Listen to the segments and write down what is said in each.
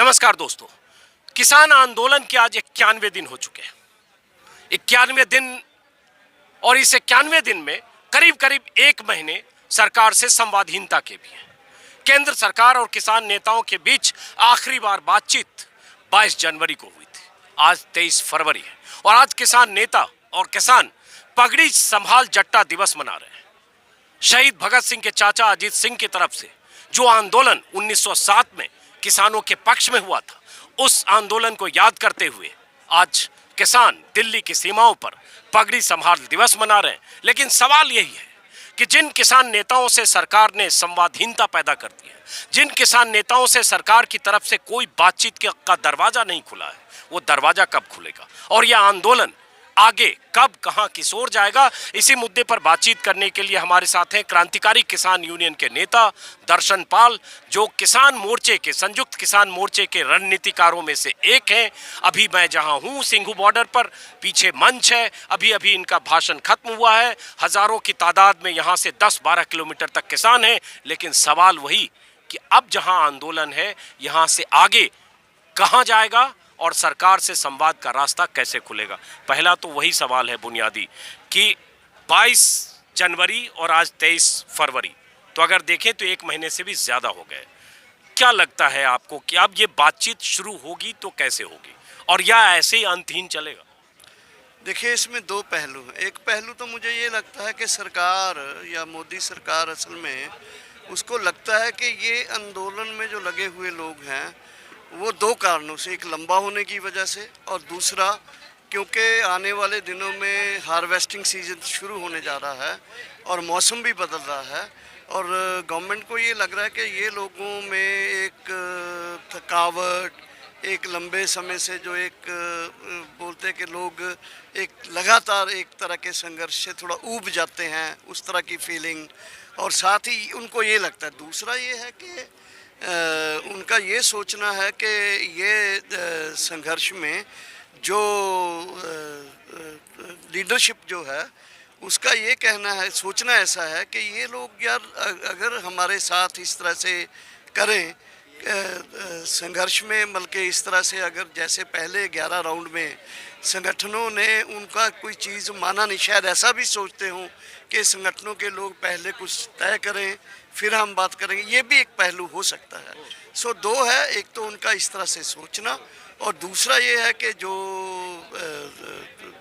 नमस्कार दोस्तों। किसान आंदोलन के आज 91 दिन हो चुके हैं। 91 दिन, और इस 91 दिन में करीब करीब एक महीने सरकार से संवादहीनता के भी है। केंद्र सरकार और किसान नेताओं के बीच आखिरी बार बातचीत 22 जनवरी को हुई थी। आज 23 फरवरी है और आज किसान नेता और किसान पगड़ी संभाल जट्टा दिवस मना रहे हैं। शहीद भगत सिंह के चाचा अजीत सिंह की तरफ से जो आंदोलन 1907 में किसानों के पक्ष में हुआ था, उस आंदोलन को याद करते हुए आज किसान दिल्ली की सीमाओं पर पगड़ी संभाल दिवस मना रहे हैं। लेकिन सवाल यही है कि जिन किसान नेताओं से सरकार ने संवादहीनता पैदा कर दी है, जिन किसान नेताओं से सरकार की तरफ से कोई बातचीत का दरवाजा नहीं खुला है, वो दरवाजा कब खुलेगा और यह आंदोलन आगे कब कहां किस ओर जाएगा? इसी मुद्दे पर बातचीत करने के लिए हमारे साथ हैं क्रांतिकारी किसान यूनियन के नेता दर्शन पाल, जो किसान मोर्चे के संयुक्त किसान मोर्चे के रणनीतिकारों में से एक हैं। अभी मैं जहां हूं सिंघू बॉर्डर पर, पीछे मंच है, अभी अभी इनका भाषण खत्म हुआ है। हजारों की तादाद में यहां से 10-12 किलोमीटर तक किसान हैं। लेकिन सवाल वही कि अब जहां आंदोलन है, यहां से आगे कहां जाएगा और सरकार से संवाद का रास्ता कैसे खुलेगा? पहला तो वही सवाल है बुनियादी कि 22 जनवरी और आज 23 फरवरी, तो अगर देखें तो एक महीने से भी ज़्यादा हो गए। क्या लगता है आपको कि अब ये बातचीत शुरू होगी तो कैसे होगी, और या ऐसे ही अंतहीन चलेगा? देखिए, इसमें दो पहलू हैं। एक पहलू तो मुझे ये लगता है कि सरकार या मोदी सरकार असल में उसको लगता है कि ये आंदोलन में जो लगे हुए लोग हैं वो दो कारणों से, एक लंबा होने की वजह से और दूसरा क्योंकि आने वाले दिनों में हार्वेस्टिंग सीजन शुरू होने जा रहा है और मौसम भी बदल रहा है और गवर्नमेंट को ये लग रहा है कि ये लोगों में एक थकावट, एक लंबे समय से जो एक बोलते हैं कि लोग एक लगातार एक तरह के संघर्ष से थोड़ा ऊब जाते हैं, उस तरह की फीलिंग, और साथ ही उनको ये लगता है। दूसरा ये है कि उनका ये सोचना है कि ये संघर्ष में जो लीडरशिप जो है उसका ये कहना है, सोचना ऐसा है कि ये लोग यार अगर हमारे साथ इस तरह से करें संघर्ष में, बल्कि इस तरह से अगर जैसे पहले 11 राउंड में संगठनों ने उनका कोई चीज़ माना नहीं, शायद ऐसा भी सोचते हों कि संगठनों के लोग पहले कुछ तय करें फिर हम बात करेंगे, ये भी एक पहलू हो सकता है। सो दो है, एक तो उनका इस तरह से सोचना और दूसरा ये है कि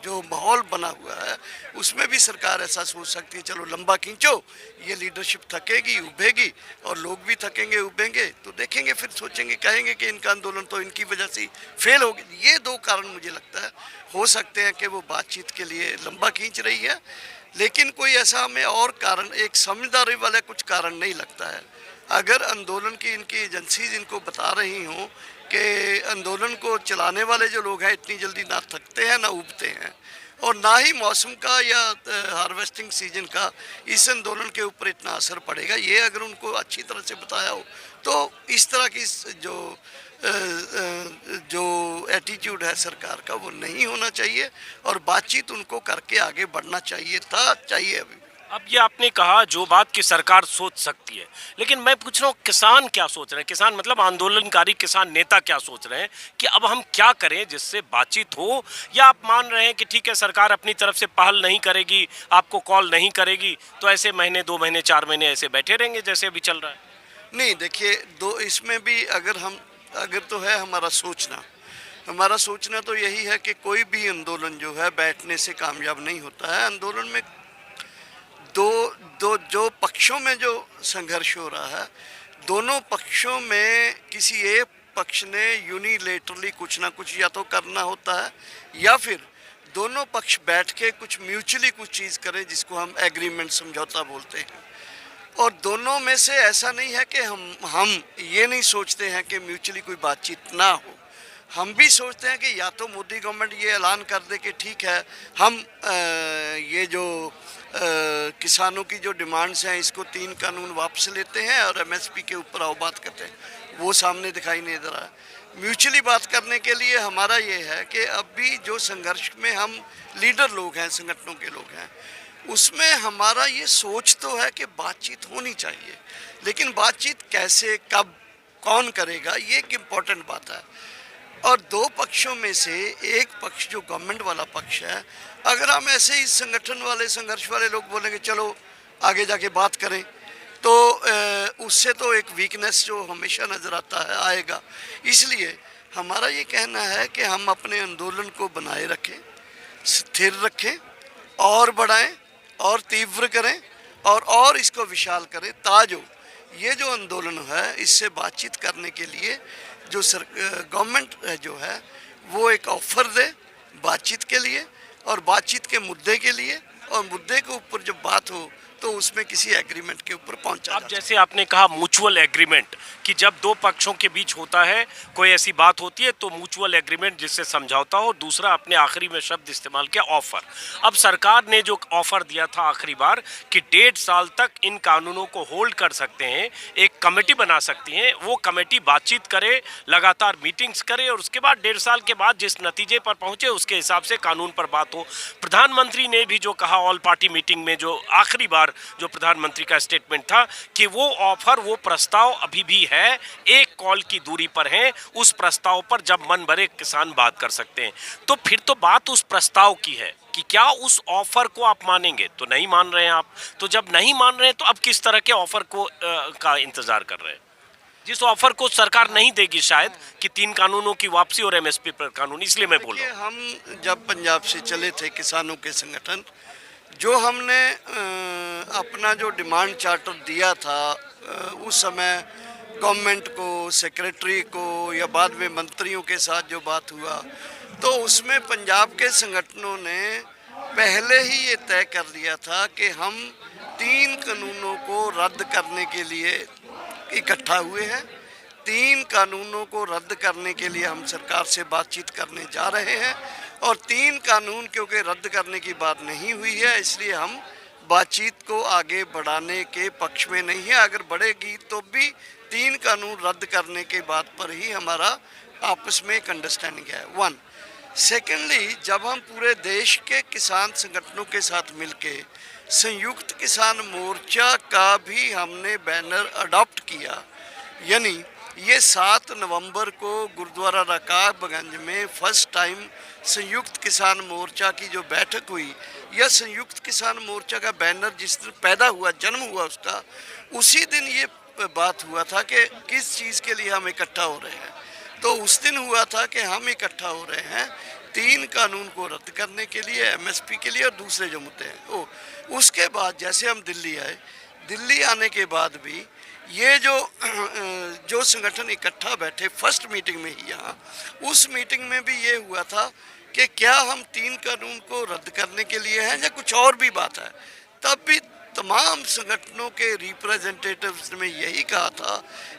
जो माहौल बना हुआ है उसमें भी सरकार ऐसा सोच सकती है, चलो लंबा खींचो, ये लीडरशिप थकेगी उभेगी और लोग भी थकेंगे उभेंगे, तो देखेंगे फिर सोचेंगे, कहेंगे कि इनका आंदोलन तो इनकी वजह से फेल हो गया। ये दो कारण मुझे लगता है हो सकते हैं कि वो बातचीत के लिए लंबा खींच रही है, लेकिन कोई ऐसा हमें और कारण, एक समझदारी वाला कुछ कारण नहीं लगता है। अगर आंदोलन की इनकी एजेंसीज इनको बता रही हों कि आंदोलन को चलाने वाले जो लोग हैं इतनी जल्दी ना थकते हैं ना उबते हैं और ना ही मौसम का या हार्वेस्टिंग सीजन का इस आंदोलन के ऊपर इतना असर पड़ेगा, ये अगर उनको अच्छी तरह से बताया हो तो इस तरह की जो एटीट्यूड है सरकार का वो नहीं होना चाहिए और बातचीत उनको करके आगे बढ़ना चाहिए अभी। अब ये आपने कहा जो बात की सरकार सोच सकती है, लेकिन मैं पूछ रहा हूँ किसान क्या सोच रहे हैं? किसान मतलब आंदोलनकारी किसान नेता क्या सोच रहे हैं कि अब हम क्या करें जिससे बातचीत हो? या आप मान रहे हैं कि ठीक है सरकार अपनी तरफ से पहल नहीं करेगी, आपको कॉल नहीं करेगी, तो ऐसे महीने 2 महीने 4 महीने ऐसे बैठे रहेंगे जैसे अभी चल रहा है? नहीं, देखिए, दो इसमें भी अगर तो है हमारा सोचना तो यही है कि कोई भी आंदोलन जो है बैठने से कामयाब नहीं होता है। आंदोलन में दो जो पक्षों में जो संघर्ष हो रहा है, दोनों पक्षों में किसी एक पक्ष ने यूनिलेटरली कुछ ना कुछ या तो करना होता है या फिर दोनों पक्ष बैठ के कुछ म्यूचुअली कुछ चीज़ करें जिसको हम एग्रीमेंट, समझौता बोलते हैं। और दोनों में से ऐसा नहीं है कि हम ये नहीं सोचते हैं कि म्यूचुअली कोई बातचीत ना हो। हम भी सोचते हैं कि या तो मोदी गवर्नमेंट ये ऐलान कर दे कि ठीक है हम ये जो किसानों की जो डिमांड्स हैं इसको 3 कानून वापस लेते हैं और एमएसपी के ऊपर आओ बात करते हैं, वो सामने दिखाई नहीं दे रहा है। म्यूचुअली बात करने के लिए हमारा ये है कि अभी जो संघर्ष में हम लीडर लोग हैं, संगठनों के लोग हैं, उसमें हमारा ये सोच तो है कि बातचीत होनी चाहिए, लेकिन बातचीत कैसे, कब कौन करेगा, ये एक इम्पॉर्टेंट बात है। और दो पक्षों में से एक पक्ष जो गवर्नमेंट वाला पक्ष है, अगर हम ऐसे ही संगठन वाले, संघर्ष वाले लोग बोलेंगे चलो आगे जाके बात करें, तो उससे तो एक वीकनेस जो हमेशा नज़र आता है आएगा। इसलिए हमारा ये कहना है कि हम अपने आंदोलन को बनाए रखें, स्थिर रखें और बढ़ाएं और तीव्र करें और इसको विशाल करें, ताजो ये जो आंदोलन है इससे बातचीत करने के लिए जो गवर्नमेंट जो है वो एक ऑफर दे बातचीत के लिए और बातचीत के मुद्दे के लिए, और मुद्दे के ऊपर जब बात हो तो उसमें किसी एग्रीमेंट के ऊपर पहुंचा अब जैसे आपने कहा म्यूचुअल एग्रीमेंट, कि जब दो पक्षों के बीच होता है कोई ऐसी बात होती है तो म्यूचुअल एग्रीमेंट जिससे समझौता हो, दूसरा आपने आखिरी में शब्द इस्तेमाल किया ऑफर। अब सरकार ने जो ऑफर दिया था आखिरी बार कि 1.5 साल तक इन कानूनों को होल्ड कर सकते हैं, एक कमेटी बना सकती हैं, वो कमेटी बातचीत करे, लगातार मीटिंग्स करे और उसके बाद 1.5 साल के बाद जिस नतीजे पर पहुंचे उसके हिसाब से कानून पर बात हो। प्रधानमंत्री ने भी जो कहा ऑल पार्टी मीटिंग में, जो आखिरी बार जो प्रधानमंत्री का स्टेटमेंट था कि वो ऑफर, वो प्रस्ताव अभी भी है, एक कॉल की दूरी पर है, उस प्रस्ताव पर जब मन भरे किसान बात कर सकते हैं। तो फिर तो बात उस प्रस्ताव की है कि क्या उस ऑफर को आप मानेंगे, तो नहीं मान रहे हैं आप, तो जब नहीं मान रहे हैं तो अब किस तरह के ऑफर को का इंतजार कर रहे हैं, जिस ऑफर को सरकार नहीं देगी शायद, कि 3 कानूनों की वापसी और एमएसपी पर कानून। इसलिए मैं बोल रहा हूं, हम जब पंजाब से चले थे किसानों के संगठन, जो हमने अपना जो डिमांड चार्टर दिया था उस समय गवर्नमेंट को, सेक्रेटरी को या बाद में मंत्रियों के साथ जो बात हुआ, तो उसमें पंजाब के संगठनों ने पहले ही ये तय कर लिया था कि हम 3 कानूनों को रद्द करने के लिए इकट्ठा हुए हैं। 3 कानूनों को रद्द करने के लिए हम सरकार से बातचीत करने जा रहे हैं और 3 कानून क्योंकि रद्द करने की बात नहीं हुई है, इसलिए हम बातचीत को आगे बढ़ाने के पक्ष में नहीं है। अगर बढ़ेगी तो भी 3 कानून रद्द करने के बात पर ही हमारा आपस में एक अंडरस्टैंडिंग है। 1 सेकेंडली, जब हम पूरे देश के किसान संगठनों के साथ मिलके संयुक्त किसान मोर्चा का भी हमने बैनर अडॉप्ट किया, यानी ये 7 नवंबर को गुरुद्वारा रकाबगंज में फर्स्ट टाइम संयुक्त किसान मोर्चा की जो बैठक हुई, या संयुक्त किसान मोर्चा का बैनर जिस दिन पैदा हुआ, जन्म हुआ उसका, उसी दिन ये बात हुआ था कि किस चीज़ के लिए हम इकट्ठा हो रहे हैं। तो उस दिन हुआ था कि हम इकट्ठा हो रहे हैं 3 कानून को रद्द करने के लिए, एमएसपी के लिए और दूसरे जो मुद्दे हैं। उसके बाद जैसे हम दिल्ली आए, दिल्ली आने के बाद भी ये जो संगठन इकट्ठा बैठे फर्स्ट मीटिंग में ही यहाँ, उस मीटिंग में भी ये हुआ था कि क्या हम 3 कानून को रद्द करने के लिए हैं या कुछ और भी बात है। तब भी तमाम संगठनों के रिप्रेजेंटेटिव्स ने यही कहा था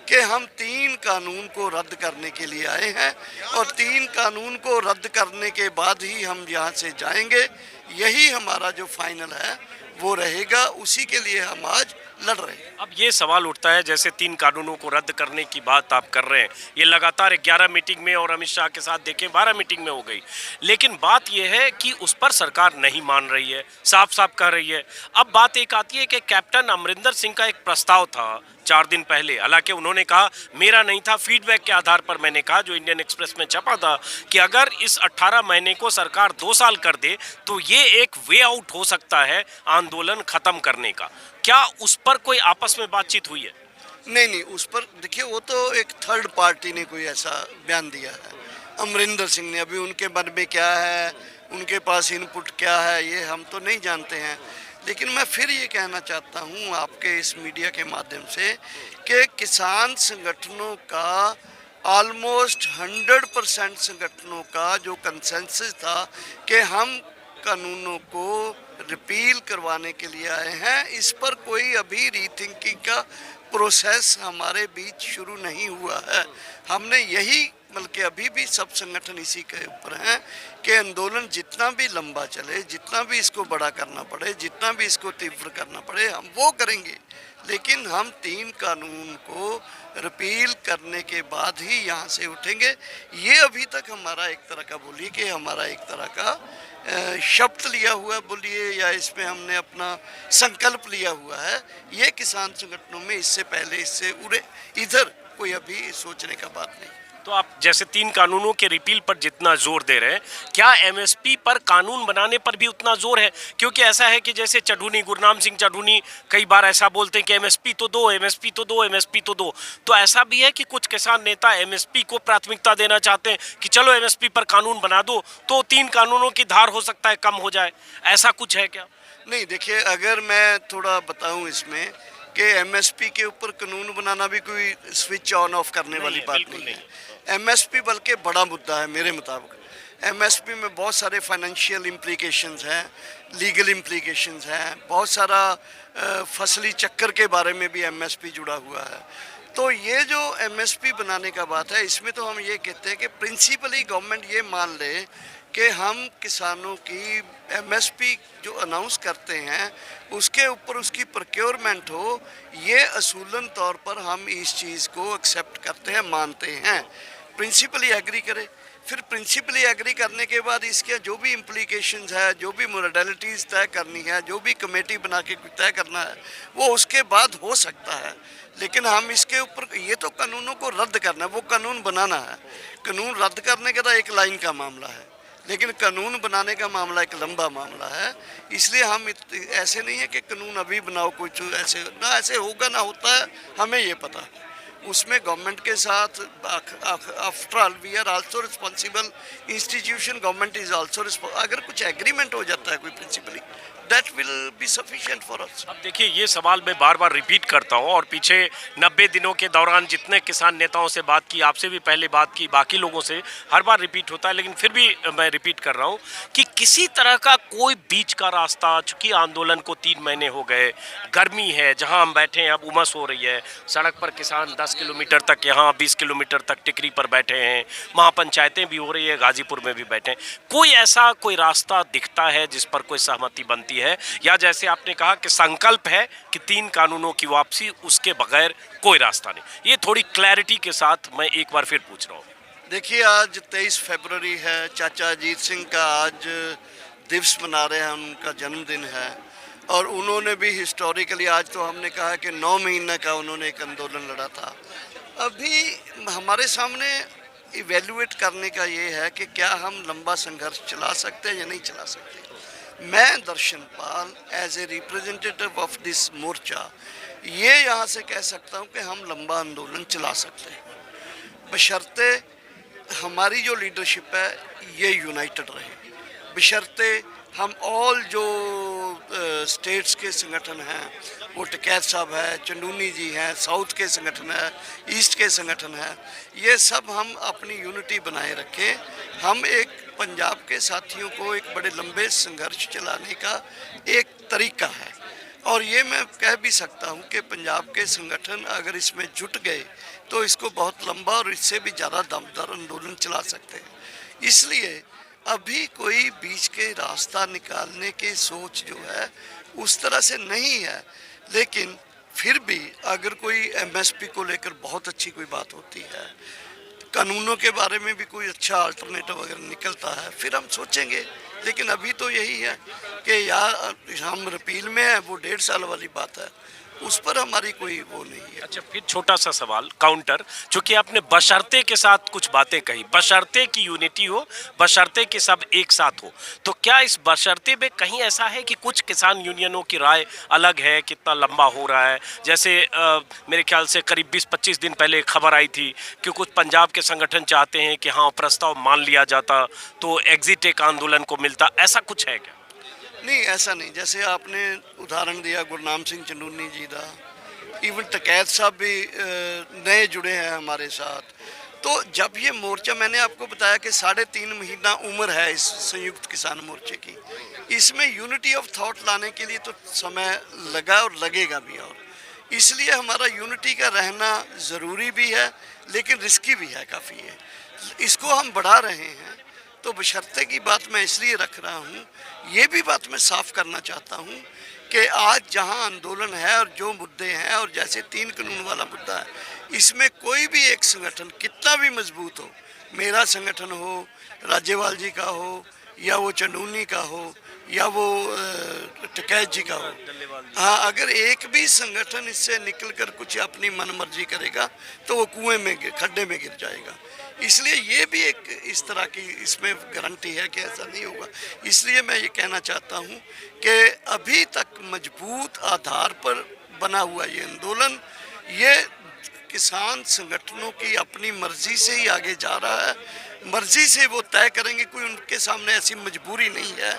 कि हम 3 कानून को रद्द करने के लिए आए हैं और 3 कानून को रद्द करने के बाद ही हम यहाँ से जाएंगे। यही हमारा जो फाइनल है वो रहेगा, उसी के लिए हम आज लड़ रहे हैं। अब ये सवाल उठता है, जैसे 3 कानूनों को रद्द करने की बात आप कर रहे हैं, ये लगातार 11 मीटिंग में और अमित शाह के साथ देखें 12 मीटिंग में हो गई, लेकिन बात ये है कि उस पर सरकार नहीं मान रही है, साफ साफ कह रही है। अब बात एक आती है कि कैप्टन अमरिंदर सिंह का एक प्रस्ताव था 4 दिन पहले, हालांकि उन्होंने कहा मेरा नहीं था, फीडबैक के आधार पर मैंने कहा, जो इंडियन एक्सप्रेस में छपा था, कि अगर इस 18 महीने को सरकार 2 साल कर दे तो ये एक वे आउट हो सकता है आंदोलन खत्म करने का। क्या उस पर कोई आपस में बातचीत हुई है? नहीं, उस पर देखिए, वो तो एक थर्ड पार्टी ने कोई ऐसा बयान दिया है, अमरिंदर सिंह ने। अभी उनके मन में क्या है, उनके पास इनपुट क्या है, ये हम तो नहीं जानते हैं। लेकिन मैं फिर ये कहना चाहता हूँ आपके इस मीडिया के माध्यम से कि किसान संगठनों का ऑलमोस्ट 100% संगठनों का जो कंसेंसस था कि हम कानूनों को रिपील करवाने के लिए आए हैं, इस पर कोई अभी रीथिंकिंग का प्रोसेस हमारे बीच शुरू नहीं हुआ है। हमने यही, बल्कि अभी भी सब संगठन इसी के ऊपर हैं कि आंदोलन जितना भी लंबा चले, जितना भी इसको बड़ा करना पड़े, जितना भी इसको तीव्र करना पड़े, हम वो करेंगे। लेकिन हम 3 कानून को रिपील करने के बाद ही यहाँ से उठेंगे। ये अभी तक हमारा एक तरह का, बोलिए कि हमारा एक तरह का शब्द लिया हुआ बोलिए, या इसमें हमने अपना संकल्प लिया हुआ है। ये किसान संगठनों में इससे पहले, इससे इधर कोई अभी सोचने का बात नहीं। तो आप जैसे 3 कानूनों के रिपील पर जितना जोर दे रहे हैं, क्या एमएसपी पर कानून बनाने पर भी उतना जोर है? क्योंकि ऐसा है कि जैसे चढ़ूनी, गुरनाम सिंह चढ़ूनी कई बार ऐसा बोलते हैं कि एमएसपी तो दो, एमएसपी तो दो, एमएसपी तो दो। तो ऐसा भी है कि कुछ किसान नेता एमएसपी को प्राथमिकता देना चाहते हैं कि चलो एमएसपी पर कानून बना दो तो 3 कानूनों की धार हो सकता है कम हो जाए, ऐसा कुछ है क्या? नहीं, देखिए, अगर मैं थोड़ा बताऊं इसमें कि एमएसपी के ऊपर कानून बनाना भी कोई स्विच ऑन ऑफ करने वाली है, बात बिल्कुल नहीं है। एमएसपी बल्कि बड़ा मुद्दा है मेरे मुताबिक। एमएसपी में बहुत सारे फाइनेंशियल इम्प्लीकेशंस हैं, लीगल इम्प्लीकेशंस हैं, बहुत सारा फसली चक्कर के बारे में भी एमएसपी जुड़ा हुआ है। तो ये जो एमएसपी बनाने का बात है, इसमें तो हम ये कहते हैं कि प्रिंसिपली गवर्नमेंट ये मान ले कि हम किसानों की एमएसपी जो अनाउंस करते हैं उसके ऊपर उसकी प्रोक्योरमेंट हो, ये असूलन तौर पर हम इस चीज़ को एक्सेप्ट करते हैं, मानते हैं। प्रिंसिपली एग्री करें, फिर प्रिंसिपली एग्री करने के बाद इसके जो भी इम्प्लीकेशंस है, जो भी मोडालिटीज़ तय करनी है, जो भी कमेटी बना के तय करना है, वो उसके बाद हो सकता है। लेकिन हम इसके ऊपर ये तो कानूनों को रद्द करना है, वो कानून बनाना है। कानून रद्द करने का तो एक लाइन का मामला है, लेकिन कानून बनाने का मामला एक लंबा मामला है। इसलिए हम ऐसे नहीं है कि कानून अभी बनाओ, कुछ ऐसे ना, ऐसे होगा ना होता है, हमें ये पता है। उसमें गवर्नमेंट के साथ after all we are also responsible institution, government is also responsible. अगर कुछ एग्रीमेंट हो जाता है कोई principally, that will be sufficient for us. अब देखिए, ये सवाल मैं बार बार रिपीट करता हूं और पीछे 90 दिनों के दौरान जितने किसान नेताओं से बात की, आपसे भी पहले बात की, बाकी लोगों से हर बार रिपीट होता है, लेकिन फिर भी मैं रिपीट कर रहा हूं कि किसी तरह का कोई बीच का रास्ता, चूंकि आंदोलन को 3 महीने हो गए, गर्मी है, जहां हम बैठे हैं अब उमस हो रही है, सड़क पर किसान 10 किलोमीटर तक, यहाँ 20 किलोमीटर तक टिकरी पर बैठे हैं, महापंचायतें भी हो रही है, गाजीपुर में भी बैठे हैं, कोई ऐसा कोई रास्ता दिखता है जिस पर कोई सहमति बनती है? या जैसे आपने कहा कि संकल्प है कि 3 कानूनों की वापसी, उसके बगैर कोई रास्ता नहीं? ये थोड़ी क्लैरिटी के साथ मैं एक बार फिर पूछ रहा हूँ। देखिए, आज 23 फरवरी है, चाचा अजीत सिंह का आज दिवस मना रहे हैं, उनका जन्मदिन है। और उन्होंने भी हिस्टोरिकली, आज तो हमने कहा कि 9 महीने का उन्होंने एक आंदोलन लड़ा था। अभी हमारे सामने इवेल्युएट करने का ये है कि क्या हम लंबा संघर्ष चला सकते हैं या नहीं चला सकते। मैं Darshan Pal as a representative of this Morcha ये यहाँ से कह सकता हूँ कि हम लंबा आंदोलन चला सकते हैं, बशर्ते हमारी जो लीडरशिप है ये यूनाइटेड रहे, बशर्ते हम ऑल जो स्टेट्स के संगठन हैं, वो टिकैत साहब है, चंदूनी जी हैं, साउथ के संगठन है, ईस्ट के संगठन है, ये सब हम अपनी यूनिटी बनाए रखें। हम एक पंजाब के साथियों को एक बड़े लंबे संघर्ष चलाने का एक तरीका है, और ये मैं कह भी सकता हूँ कि पंजाब के संगठन अगर इसमें जुट गए तो इसको बहुत लंबा और इससे भी ज़्यादा दमदार आंदोलन चला सकते हैं। इसलिए अभी कोई बीच के रास्ता निकालने की सोच जो है उस तरह से नहीं है, लेकिन फिर भी अगर कोई एमएसपी को लेकर बहुत अच्छी कोई बात होती है, कानूनों के बारे में भी कोई अच्छा अल्टरनेटिव अगर निकलता है, फिर हम सोचेंगे। लेकिन अभी तो यही है कि या हम रिपील में है, वो 1.5 साल वाली बात है, उस पर हमारी कोई वो नहीं है। अच्छा, फिर छोटा सा सवाल काउंटर, चूंकि आपने बशर्ते के साथ कुछ बातें कही, बशर्ते की यूनिटी हो, बशर्ते कि सब एक साथ हो, तो क्या इस बशर्ते में कहीं ऐसा है कि कुछ किसान यूनियनों की राय अलग है, कितना लंबा हो रहा है? जैसे मेरे ख्याल से करीब 20-25 दिन पहले खबर आई थी कि कुछ पंजाब के संगठन चाहते हैं कि हाँ, प्रस्ताव मान लिया जाता तो एग्जिट एक आंदोलन को मिलता, ऐसा कुछ है क्या? नहीं, ऐसा नहीं। जैसे आपने उदाहरण दिया गुरनाम सिंह चंदूनी जी का, इवन टिकैत साहब भी नए जुड़े हैं हमारे साथ। तो जब ये मोर्चा, मैंने आपको बताया कि 3.5 महीना उम्र है इस संयुक्त किसान मोर्चे की, इसमें यूनिटी ऑफ थॉट लाने के लिए तो समय लगा और लगेगा भी, और इसलिए हमारा यूनिटी का रहना ज़रूरी भी है, लेकिन रिस्की भी है काफ़ी है। इसको हम बढ़ा रहे हैं, तो बशर्ते की बात मैं इसलिए रख रहा हूँ, ये भी बात मैं साफ करना चाहता हूँ कि आज जहाँ आंदोलन है और जो मुद्दे हैं, और जैसे 3 कानून वाला मुद्दा है, इसमें कोई भी एक संगठन कितना भी मजबूत हो, मेरा संगठन हो, राज्यपाल जी का हो, या वो चंदूनी का हो, या वो टिकैत जी का हो, हाँ, अगर एक भी संगठन इससे निकलकर कुछ अपनी मनमर्जी करेगा तो वो कुएं में खड्डे में गिर जाएगा। इसलिए ये भी एक इस तरह की इसमें गारंटी है कि ऐसा नहीं होगा। इसलिए मैं ये कहना चाहता हूँ कि अभी तक मजबूत आधार पर बना हुआ ये आंदोलन, ये किसान संगठनों की अपनी मर्जी से ही आगे जा रहा है। मर्जी से वो तय करेंगे, कोई उनके सामने ऐसी मजबूरी नहीं है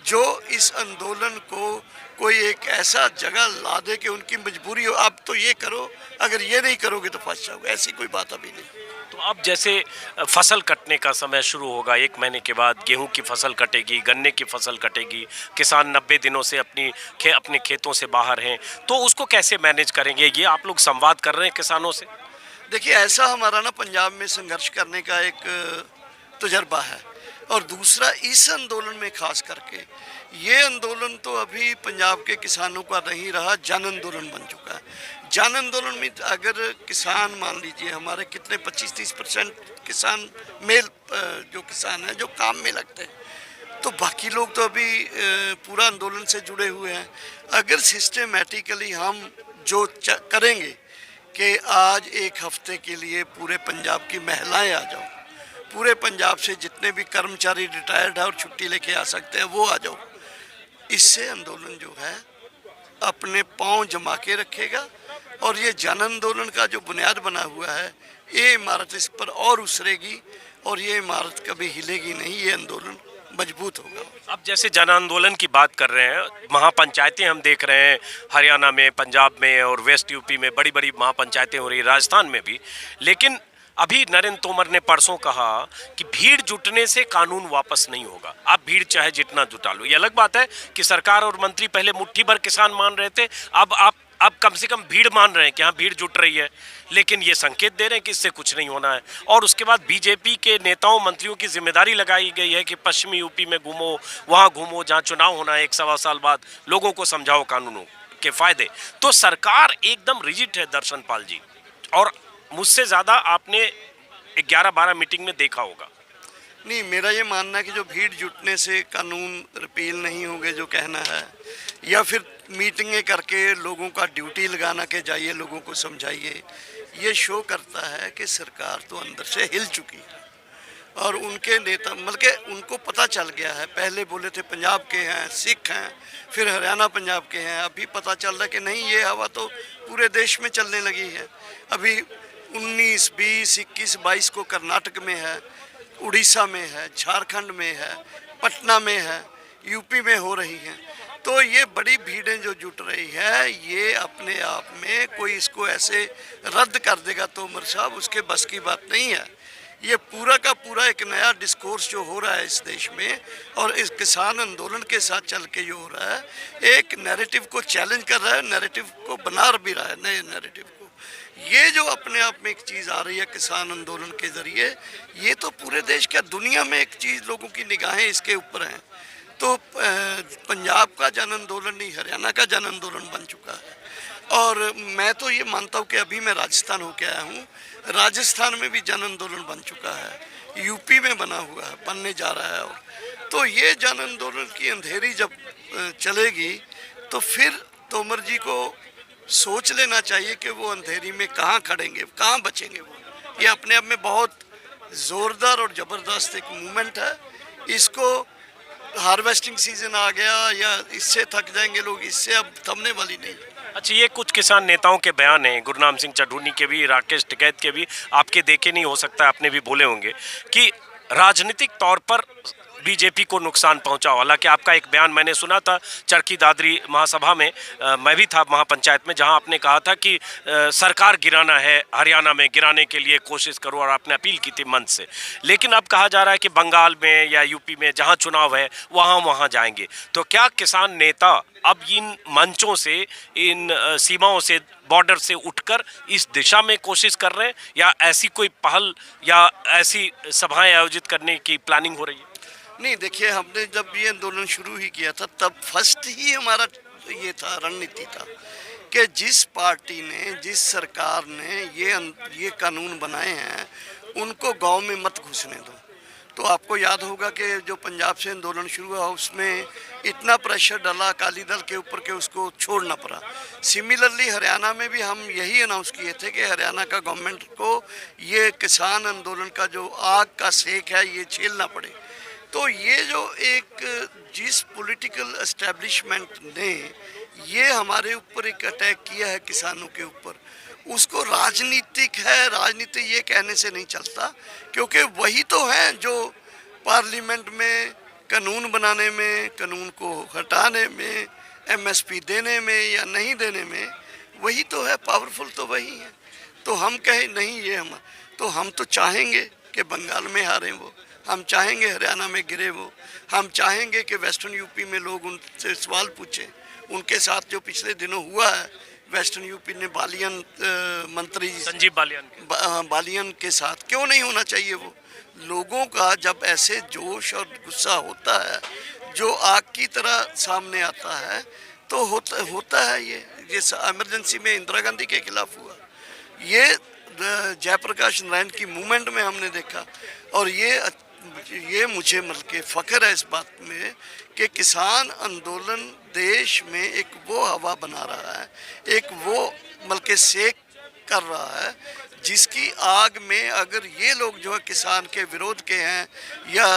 जो इस आंदोलन को कोई एक ऐसा जगह ला दे कि उनकी मजबूरी हो, अब तो ये करो, अगर ये नहीं करोगे तो फंस जाओगे, ऐसी कोई बात अभी नहीं। तो अब जैसे फसल कटने का समय शुरू होगा, 1 महीने के बाद गेहूं की फसल कटेगी, गन्ने की फसल कटेगी, किसान 90 दिनों से अपने खेतों से बाहर हैं, तो उसको कैसे मैनेज करेंगे? ये आप लोग संवाद कर रहे हैं किसानों से? देखिए, ऐसा हमारा ना पंजाब में संघर्ष करने का एक तजर्बा है, और दूसरा इस आंदोलन में खास करके ये आंदोलन तो अभी पंजाब के किसानों का नहीं रहा, जन आंदोलन बन चुका है। जन आंदोलन में अगर किसान मान लीजिए हमारे कितने 25-30% किसान मेल जो किसान हैं जो काम में लगते हैं, तो बाकी लोग तो अभी पूरा आंदोलन से जुड़े हुए हैं। अगर सिस्टमेटिकली हम जो करेंगे कि आज एक हफ्ते के लिए पूरे पंजाब की महिलाएं आ जाओ, पूरे पंजाब से जितने भी कर्मचारी रिटायर्ड है और छुट्टी लेके आ सकते हैं वो आ जाओ, इससे आंदोलन जो है अपने पांव जमा के रखेगा। और ये जन आंदोलन का जो बुनियाद बना हुआ है, ये इमारत इस पर और उसरेगी और ये इमारत कभी हिलेगी नहीं, ये आंदोलन मजबूत होगा। अब जैसे जन आंदोलन की बात कर रहे हैं, महापंचायतें हम देख रहे हैं हरियाणा में, पंजाब में और वेस्ट यूपी में बड़ी बड़ी महापंचायतें हो रही, राजस्थान में भी। लेकिन अभी नरेंद्र तोमर ने परसों कहा कि भीड़ जुटने से कानून वापस नहीं होगा। आप भीड़ चाहे जितना जुटा लो, ये अलग बात है कि सरकार और मंत्री पहले मुट्ठी भर किसान मान रहे थे, अब कम से कम भीड़ मान रहे हैं कि हाँ भीड़ जुट रही है, लेकिन ये संकेत दे रहे हैं कि इससे कुछ नहीं होना है। और उसके बाद बीजेपी के नेताओं मंत्रियों की जिम्मेदारी लगाई गई है कि पश्चिमी यूपी में घूमो, वहाँ घूमो जहाँ चुनाव होना है 1-1.25 साल बाद, लोगों को समझाओ कानूनों के फायदे। तो सरकार एकदम रिजिड है दर्शन पाल जी, और मुझसे ज़्यादा आपने 11-12 मीटिंग में देखा होगा। नहीं, मेरा ये मानना है कि जो भीड़ जुटने से कानून रिपील नहीं होंगे जो कहना है, या फिर मीटिंगें करके लोगों का ड्यूटी लगाना के जाइए लोगों को समझाइए, ये शो करता है कि सरकार तो अंदर से हिल चुकी है और उनके नेता मतलब कि उनको पता चल गया है। पहले बोले थे पंजाब के हैं, सिख हैं, फिर हरियाणा पंजाब के हैं, अभी पता चल रहा है कि नहीं, ये हवा तो पूरे देश में चलने लगी है। अभी 19, 20, 21, 22 को कर्नाटक में है, उड़ीसा में है, झारखंड में है, पटना में है, यूपी में हो रही हैं। तो ये बड़ी भीड़ें जो जुट रही है, ये अपने आप में कोई इसको ऐसे रद्द कर देगा तोमर साहब, उसके बस की बात नहीं है। ये पूरा का पूरा एक नया डिस्कोर्स जो हो रहा है इस देश में, और इस किसान आंदोलन के साथ चल के जो हो रहा है, एक नैरेटिव को चैलेंज कर रहा है, नैरेटिव को बना भी रहा है, नए नैरेटिव को। ये जो अपने आप में एक चीज़ आ रही है किसान आंदोलन के ज़रिए, ये तो पूरे देश क्या दुनिया में एक चीज़, लोगों की निगाहें इसके ऊपर हैं। तो पंजाब का जन आंदोलन नहीं, हरियाणा का जन आंदोलन बन चुका है। और मैं तो ये मानता हूँ कि अभी मैं राजस्थान होके आया हूँ, राजस्थान में भी जन आंदोलन बन चुका है, यूपी में बना हुआ है, बनने जा रहा है। और तो ये जन आंदोलन की अंधेरी जब चलेगी तो फिर तोमर जी को सोच लेना चाहिए कि वो अंधेरी में कहाँ खड़ेंगे, कहाँ बचेंगे वो। ये अपने आप में बहुत ज़ोरदार और ज़बरदस्त एक मूवमेंट है। इसको हार्वेस्टिंग सीजन आ गया या इससे थक जाएंगे लोग, इससे अब थमने वाली नहीं। अच्छा, ये कुछ किसान नेताओं के बयान हैं, गुरनाम सिंह चढ़ूनी के भी, राकेश टिकैत के भी, आपके देखे नहीं हो सकता आपने भी बोले होंगे कि राजनीतिक तौर पर बीजेपी को नुकसान पहुंचा। हालांकि आपका एक बयान मैंने सुना था चरखी दादरी महासभा में, मैं भी था महापंचायत में, जहां आपने कहा था कि सरकार गिराना है, हरियाणा में गिराने के लिए कोशिश करो, और आपने अपील की थी मंच से। लेकिन अब कहा जा रहा है कि बंगाल में या यूपी में जहां चुनाव है वहां जाएंगे। तो क्या किसान नेता अब इन मंचों से, इन सीमाओं से, बॉर्डर से उठकर इस दिशा में कोशिश कर रहे हैं, या ऐसी कोई पहल या ऐसी सभाएं आयोजित करने की प्लानिंग हो रही है? नहीं, देखिए, हमने जब ये आंदोलन शुरू ही किया था तब फर्स्ट ही हमारा ये था, रणनीति था कि जिस पार्टी ने, जिस सरकार ने ये कानून बनाए हैं उनको गांव में मत घुसने दो। तो आपको याद होगा कि जो पंजाब से आंदोलन शुरू हुआ उसमें इतना प्रेशर डाला अकाली दल के ऊपर कि उसको छोड़ना पड़ा। सिमिलरली हरियाणा में भी हम यही अनाउंस किए थे कि हरियाणा का गवर्नमेंट को ये किसान आंदोलन का जो आग का सेक है ये झेलना पड़े। तो ये जो एक जिस पॉलिटिकल एस्टेब्लिशमेंट ने ये हमारे ऊपर एक अटैक किया है किसानों के ऊपर, उसको राजनीतिक है, राजनीति ये कहने से नहीं चलता, क्योंकि वही तो हैं जो पार्लियामेंट में कानून बनाने में, कानून को हटाने में, एमएसपी देने में या नहीं देने में, वही तो है, पावरफुल तो वही है। तो हम कहें नहीं ये हम तो चाहेंगे कि बंगाल में हारें वो, हम चाहेंगे हरियाणा में गिरे वो, हम चाहेंगे कि वेस्टर्न यूपी में लोग उनसे सवाल पूछें। उनके साथ जो पिछले दिनों हुआ है, वेस्टर्न यूपी ने बालियन मंत्री संजीव बालियन के साथ क्यों नहीं होना चाहिए वो। लोगों का जब ऐसे जोश और गुस्सा होता है जो आग की तरह सामने आता है तो होता है ये इमरजेंसी में इंदिरा गांधी के खिलाफ हुआ, ये जयप्रकाश नारायण की मूवमेंट में हमने देखा। और ये मुझे मतलब के फ़ख्र है इस बात में कि किसान आंदोलन देश में एक वो हवा बना रहा है, एक वो मतलब के सेक कर रहा है जिसकी आग में अगर ये लोग जो है किसान के विरोध के हैं या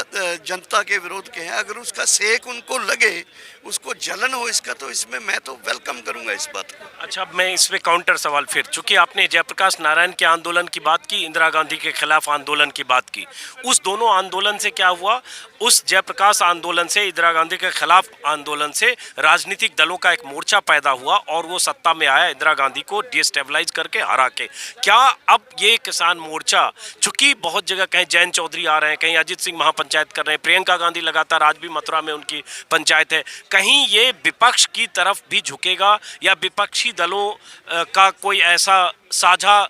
जनता के विरोध के हैं, अगर उसका सेक उनको लगे, उसको जलन हो इसका, तो इसमें मैं तो वेलकम करूंगा इस बात को। अच्छा, अब मैं इसमें काउंटर सवाल फिर, चूंकि आपने जयप्रकाश नारायण के आंदोलन की बात की, इंदिरा गांधी के खिलाफ आंदोलन की बात की, उस दोनों आंदोलन से क्या हुआ? उस जयप्रकाश आंदोलन से, इंदिरा गांधी के खिलाफ आंदोलन से राजनीतिक दलों का एक मोर्चा पैदा हुआ और वो सत्ता में आया इंदिरा गांधी को डिस्टेबलाइज करके, हरा के। क्या अब ये किसान मोर्चा, चूंकि बहुत जगह कहीं जयंत चौधरी आ रहे हैं, कहीं अजित सिंह महापंचायत कर रहे हैं, प्रियंका गांधी लगातार, आज भी मथुरा में उनकी पंचायत है, कहीं ये विपक्ष की तरफ भी झुकेगा या विपक्षी दलों का कोई ऐसा साझा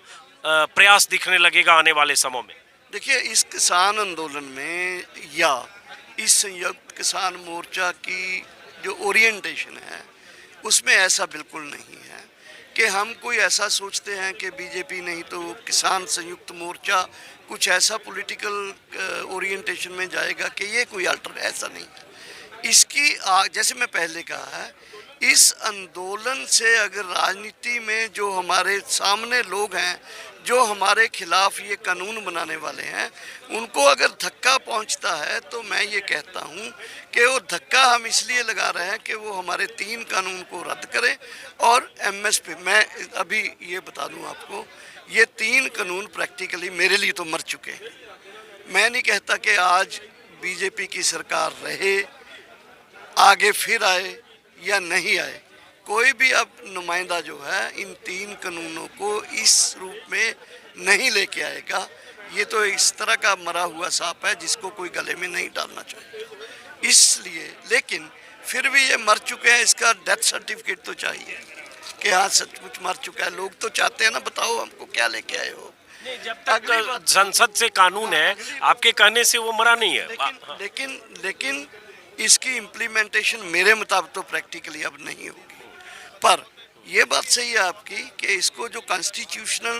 प्रयास दिखने लगेगा आने वाले समय में? देखिए, इस किसान आंदोलन में या इस संयुक्त किसान मोर्चा की जो ओरिएंटेशन है उसमें ऐसा बिल्कुल नहीं है कि हम कोई ऐसा सोचते हैं कि बीजेपी नहीं तो किसान संयुक्त मोर्चा कुछ ऐसा पॉलिटिकल ओरिएंटेशन में जाएगा कि ये कोई अल्टर, ऐसा नहीं है। इसकी जैसे मैं पहले कहा है, इस आंदोलन से अगर राजनीति में जो हमारे सामने लोग हैं जो हमारे खिलाफ ये कानून बनाने वाले हैं, उनको अगर धक्का पहुंचता है तो मैं ये कहता हूं कि वो धक्का हम इसलिए लगा रहे हैं कि वो हमारे 3 कानून को रद्द करें और एमएसपी, मैं अभी ये बता दूं आपको, ये 3 कानून प्रैक्टिकली मेरे लिए तो मर चुके हैं। मैं नहीं कहता कि आज बीजेपी की सरकार रहे, आगे फिर आए या नहीं आए, कोई भी अब नुमाइंदा जो है इन 3 कानूनों को इस रूप में नहीं लेके आएगा। ये तो इस तरह का मरा हुआ सांप है जिसको कोई गले में नहीं डालना चाहिए। इसलिए, लेकिन फिर भी ये मर चुके हैं, इसका डेथ सर्टिफिकेट तो चाहिए कि हाँ सचमुच मर चुका है। लोग तो चाहते हैं ना, बताओ हमको क्या लेके आए हो। नहीं, जब तक संसद से कानून है, आपके कहने से वो मरा नहीं है। लेकिन इसकी इम्प्लीमेंटेशन मेरे मुताबिक तो प्रैक्टिकली अब नहीं होगी। पर यह बात सही है आपकी कि इसको जो कॉन्स्टिट्यूशनल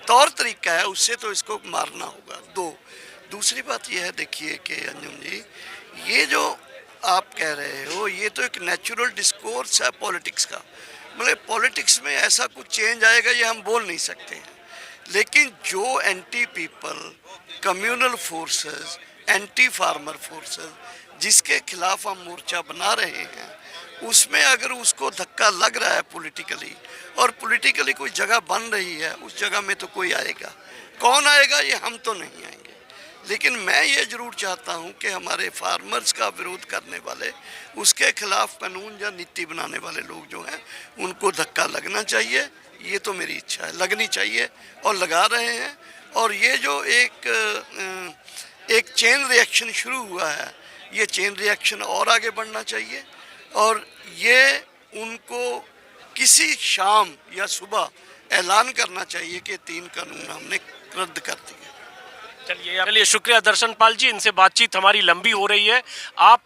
तौर तरीका है उससे तो इसको मारना होगा। दूसरी बात यह है, देखिए कि अंजुम जी, ये जो आप कह रहे हो ये तो एक नेचुरल डिस्कोर्स है पॉलिटिक्स का। मतलब पॉलिटिक्स में ऐसा कुछ चेंज आएगा ये हम बोल नहीं सकते हैं, लेकिन जो anti people communal forces, anti farmer forces जिसके खिलाफ हम मोर्चा बना रहे हैं, उसमें अगर उसको धक्का लग रहा है पॉलिटिकली और पॉलिटिकली कोई जगह बन रही है, उस जगह में तो कोई आएगा। कौन आएगा ये हम तो नहीं आएंगे, लेकिन मैं ये ज़रूर चाहता हूँ कि हमारे फार्मर्स का विरोध करने वाले, उसके खिलाफ कानून या नीति बनाने वाले लोग जो हैं उनको धक्का लगना चाहिए। ये तो मेरी इच्छा है, लगनी चाहिए और लगा रहे हैं। और ये जो एक चेन रिएक्शन शुरू हुआ है, ये चेन रिएक्शन और आगे बढ़ना चाहिए और ये उनको किसी शाम या सुबह ऐलान करना चाहिए कि 3 कानून हमने रद्द कर दिए। चलिए शुक्रिया दर्शन पाल जी, इनसे बातचीत हमारी लंबी हो रही है। आप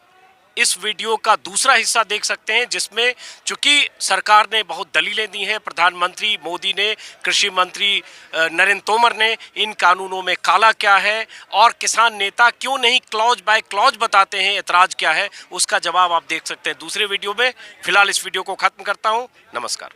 इस वीडियो का दूसरा हिस्सा देख सकते हैं, जिसमें चूंकि सरकार ने बहुत दलीलें दी हैं, प्रधानमंत्री मोदी ने, कृषि मंत्री नरेंद्र तोमर ने, इन कानूनों में काला क्या है और किसान नेता क्यों नहीं क्लॉज बाय क्लॉज बताते हैं एतराज क्या है, उसका जवाब आप देख सकते हैं दूसरे वीडियो में। फिलहाल इस वीडियो को खत्म करता हूं। नमस्कार।